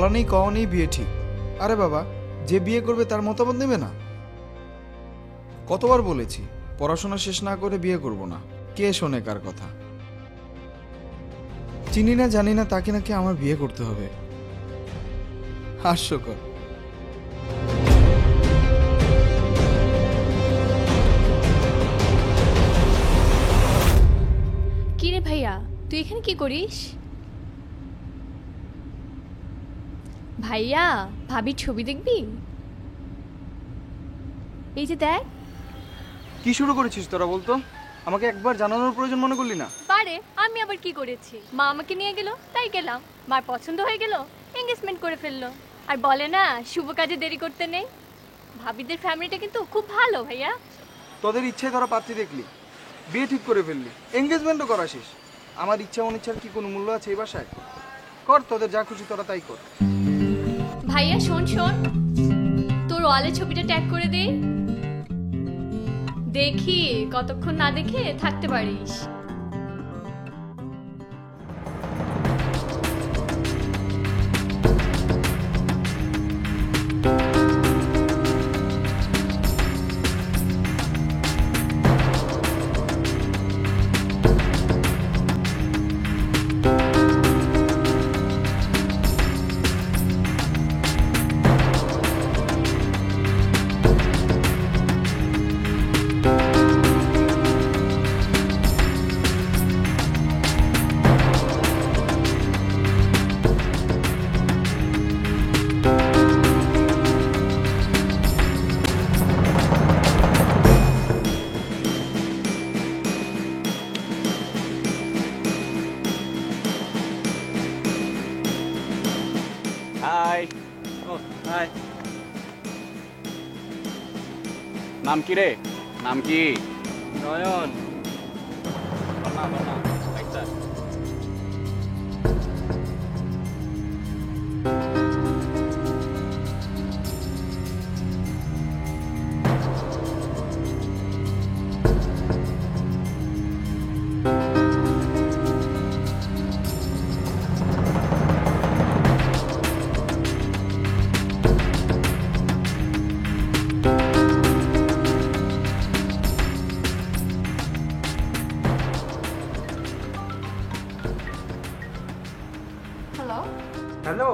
বলা নেই কওয়া নেই বিয়ে ঠিক। আরে বাবা, যে বিয়ে করবে তার মতামত নেবে না? কতবার বলেছি পড়াশোনা শেষ না করে বিয়ে করব না। কে শোনে কার কথা? চিনি না জানি না তাকে নাকি আমার বিয়ে করতে হবে। হাস্যকর। কিরে ভাইয়া, তুই এখানে কি করিস? ভাইয়া, ভাবির ছবি দেখবি? এই যে দেখ। কি শুরু করেছিস তোরা বলতো? আমাকে একবার জানানোর প্রয়োজন মনে করলি না? পারে, আমি আবার কি করেছি? মা আমাকে নিয়ে গেল, তাই গেলাম। মার পছন্দ হয়ে গেল, এঙ্গেজমেন্ট করে ফেললো। আর বলে না, শুভ কাজে দেরি করতে নেই। ভাবিদের ফ্যামিলিটা কিন্তু খুব ভালো ভাইয়া। তোদের ইচ্ছায় তোরা পাত্রী দেখলি, বিয়ে ঠিক করে ফেললি, এঙ্গেজমেন্টও করাছিস। আমার ইচ্ছা অনিচ্ছার কি কোনো মূল্য আছে এই বাসায়? কর, তোদের যা খুশি তোরা তাই কর। ভাইয়া শোন শোন, তোর ওয়ালে ছবিটা ট্যাগ করে দে। দেখি কতক্ষণ না দেখে থাকতে পারিস। হাই। ও হাই। নাম কি রে? নাম কি? নয়ন। বানা বানা আচ্ছা। Hello, hello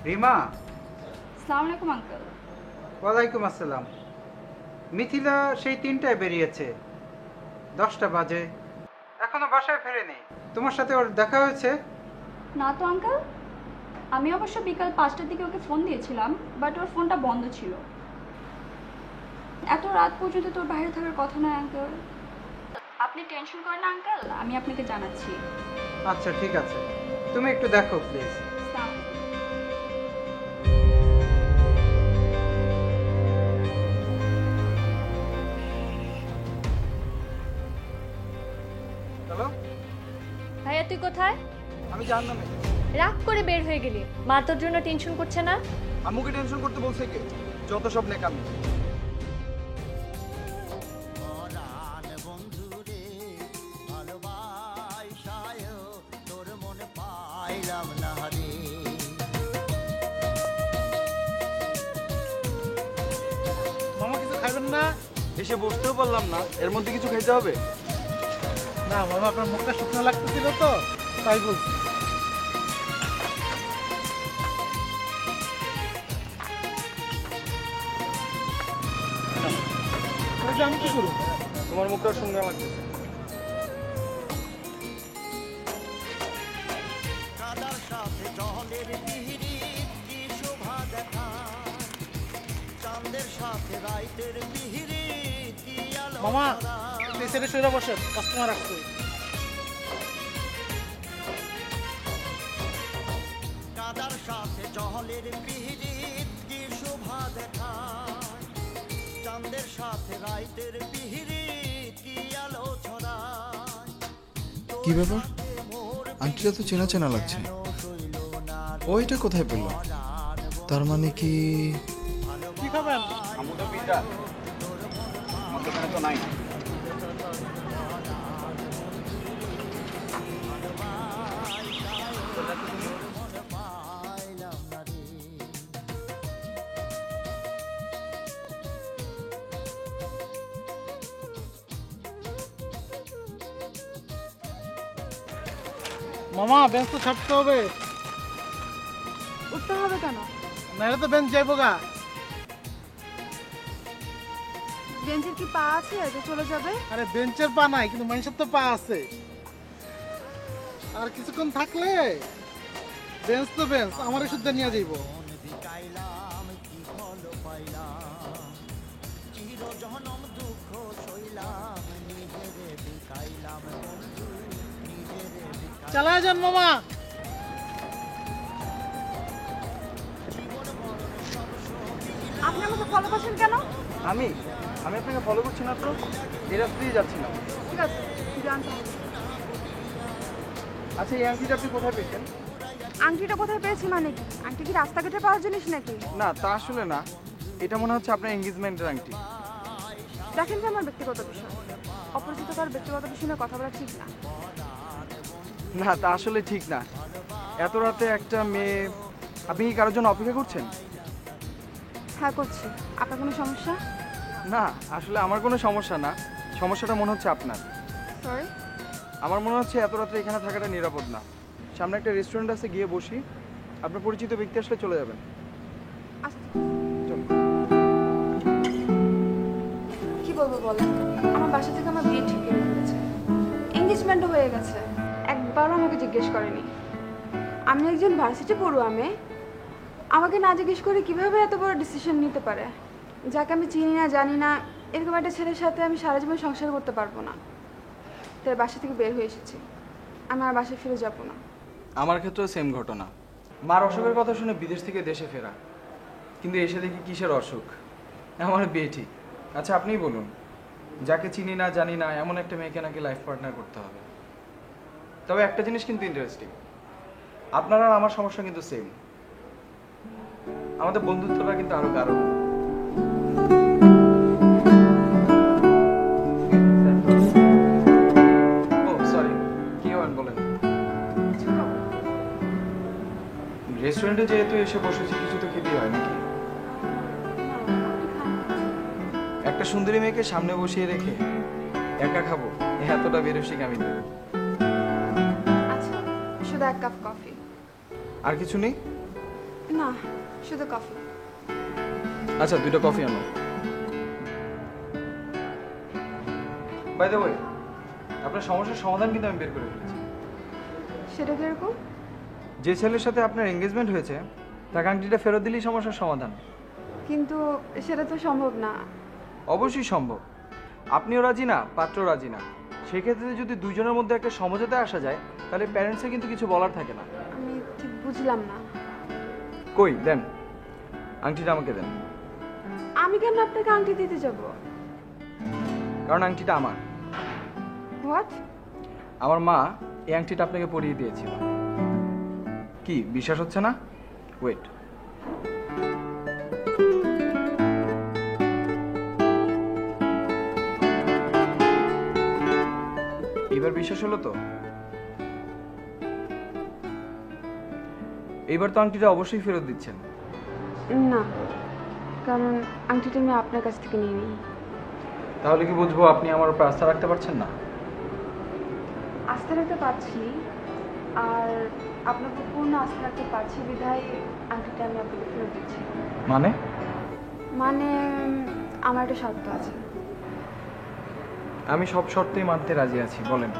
Rima. আসসালামু আলাইকুম আঙ্কেল। ওয়ালাইকুম আসসালাম। মিথিলা সেই 3টায় বেরিয়েছে, 10টা বাজে, এখনো বাসায় ফেরেনি। তোমার সাথে ওর দেখা হয়েছে? না তো আঙ্কেল, আমি অবশ্য বিকাল 5টার দিকে ওকে ফোন দিয়েছিলাম, বাট ওর ফোনটা বন্ধ ছিল। এত রাত পর্যন্ত তোর বাইরে থাকার কথা নয় আঙ্কেল। আপনি টেনশন করেন না আঙ্কেল, আমি আপনাকে জানাচ্ছি। আচ্ছা ঠিক আছে, তুমি একটু দেখো প্লিজ। আসসালামু আলাইকুম। হ্যালো, ভাইয়া তুই কোথায়? আমি জাহান্নামে। রাগ করে বের হয়ে গেলি। মা তোর জন্য টেনশন করছে না? আম্মুকে টেনশন করতে বলছে কে? যত সব নেকামি। মামা কিছু খাবেন না? এসে বসতেও পারলাম না, এর মধ্যে কিছু খাইতে হবে? না মামা, আপনার মুখটা শুকনো লাগতেছিল তো, তাই বলছি। আমি কি করবো? তোমার মুখটা শুনতে লাগতেছে। মামা পেছনে সরে বসেন, কাস্টমার আসছে। কাদার সাথে জলের পিহিরিত কি শোভা দেখায়, চাঁদের সাথে রাইতের পিহিরিত কি আলো ছড়ায়। কি ব্যাপার? আন্টিটা তো চেনা চেনা লাগছে। ও এটা কোথায় পেল? তার মানে কি? কি খাবেন? আমু তো পিজ্জা। আমার দোকানে তো নাই। মামা বেঞ্চ তো ছাড়তে হবে। উঠতে হবে কেন? নাহলে তো বেঞ্চ যাইবো গা। বেঞ্চের কি পা আছে যে চলে যাবে? আরে বেঞ্চের পা নাই, কিন্তু মানুষের তো পা আছে। আর কিছুক্ষণ থাকলে বেঞ্চ তো বেঞ্চ আমার শুদ্ধ নিয়ে যাইবো। বিকাইলাম কি ফল পাইলাম, চির জনম দুঃখ সইলাম, নিজেরে বিকাইলাম বন্ধু, নিজেরে বিকাইলাম। চালা যান মামা। আপনি আমাকে ফলো করছেন কেন? আমি আপনাকে ফলো করছি না তো, এই রাস্তা দিয়ে যাচ্ছিলাম। ঠিক আছে, জানতে হবে। আচ্ছা, এই আংটিটা আপনি কোথায় পেয়েছেন? আংটিটা কোথায় পেয়েছি মানে কি? আংটি কি রাস্তাঘাটে পাওয়ার জিনিস নাকি? না, তা আসলে না, এটা মনে হচ্ছে আপনার এঙ্গেজমেন্টের আংটি। দেখেন যে আমার ব্যক্তিগত বিষয়, অপরিচিত কার ব্যক্তিগত বিষয় নিয়ে কথা বলা ঠিক না। না, তা আসলে ঠিক না। এত রাতে একটা মেয়ে, আপনি কি কারোর জন্য অপেক্ষা করছেন? হ্যাঁ করছি। আপনার কোনো সমস্যা? না, আসলে আমার কোনো সমস্যা না, সমস্যাটা মনে হচ্ছে আপনার। সরি। আমার মনে হচ্ছে এত রাতে এখানে থাকাটা নিরাপদ না। সামনে একটা রেস্টুরেন্ট আছে, গিয়ে বসি, আপনার পরিচিত ব্যক্তি আসলে চলে যাবেন। আচ্ছা, চলুন। কি বলবো বলেন, আমার বাসা থেকে আমার বিয়ে ঠিক হয়ে গেছে, এঙ্গেজমেন্টও হয়ে গেছে, একবারও আমাকে জিজ্ঞেস করেনি। আমি একজন ভার্সিটি পড়ুয়া মেয়ে, আমাকে না জিজ্ঞেস করে কিভাবে এত বড় ডিসিশন নিতে পারে? যাকে আমি চিনি না জানি না, এরকম একটা ছেলের সাথে আমি সারা জীবন সংসার করতে পারবো না। তাই বাসা থেকে বের হয়ে এসেছি, আমি আর বাসায় ফিরে যাবো না। আমার ক্ষেত্রেও সেম ঘটনা। মার অসুখের কথা শুনে বিদেশ থেকে দেশে ফেরা, কিন্তু এসে দেখি কিসের অসুখ, আমার বিয়ে ঠিক। আচ্ছা, আপনিই বলুন, যাকে চিনি না জানি না এমন একটা মেয়েকে নাকি লাইফ পার্টনার করতে হবে। তবে একটা জিনিস কিন্তু ইন্টারেস্টিং, আপনার আর আমার সমস্যা কিন্তু সেম। আমাদের বন্ধুত্বটা কিন্তু আরো গাঢ়। ও সরি, কি হবেন বলেন? রেস্টুরেন্টে যেহেতু এসে বসেছি, কিছু তো খেতেই হয় নাকি? একটা সুন্দরী মেয়েকে সামনে বসিয়ে রেখে একা খাবো, এতটা বেরসিক আমি নই। আচ্ছা, শুধু এক কাপ কফি। আর কিছু নেই? না, শুধু কফি। আচ্ছা, 2টা কফি আনো। বাই দ্য ওয়ে, আপনার সমস্যার সমাধান কিন্তু আমি বের করে ফেলেছি। সেটা কিরকম? যে ছেলের সাথে আপনার এঙ্গেজমেন্ট হয়েছে, তাকে আংটিটা ফেরত দিলেই সমস্যার সমাধান। কিন্তু সেটা তো সম্ভব না। অবশ্যই সম্ভব। আপনিও রাজি না, পাত্রও রাজি না। সেক্ষেত্রে যদি দুইজনের মধ্যে একটা সমঝোতায় আসা যায়, তাহলে প্যারেন্টসের কিন্তু কিছু বলার থাকে না। আমি ঠিক বুঝলাম না। কই দেন, আংটিটা আমাকে দেন। আমি কেন আপনাকে আংটি দিতে যাব? কারণ আংটিটা আমার। হোয়াট? আমার মা এই আংটিটা আপনাকে পরিয়ে দিয়েছিল। কি বিশ্বাস হচ্ছে না? ওয়েট। এবার বিশ্বাস হলো তো? এইবার তো আংটিটা অবশ্যই ফেরত দিচ্ছেন। না, কারণ আংটিটা আমি আপনার কাছ থেকে নিয়ে নিই। তাহলে কি বুঝবো আপনি আমার উপর আস্থা রাখতে পারছেন না? আস্থা রাখতে পারছি, আর আপনাকে পূর্ণ আস্থা রাখতে পারছি বিধায় আংটিটা আমি আপনাকে ফেরত দিচ্ছি। মানে? মানে আমার একটা শর্ত আছে। আমি সব শর্তেই মানতে রাজি আছি, বলেন।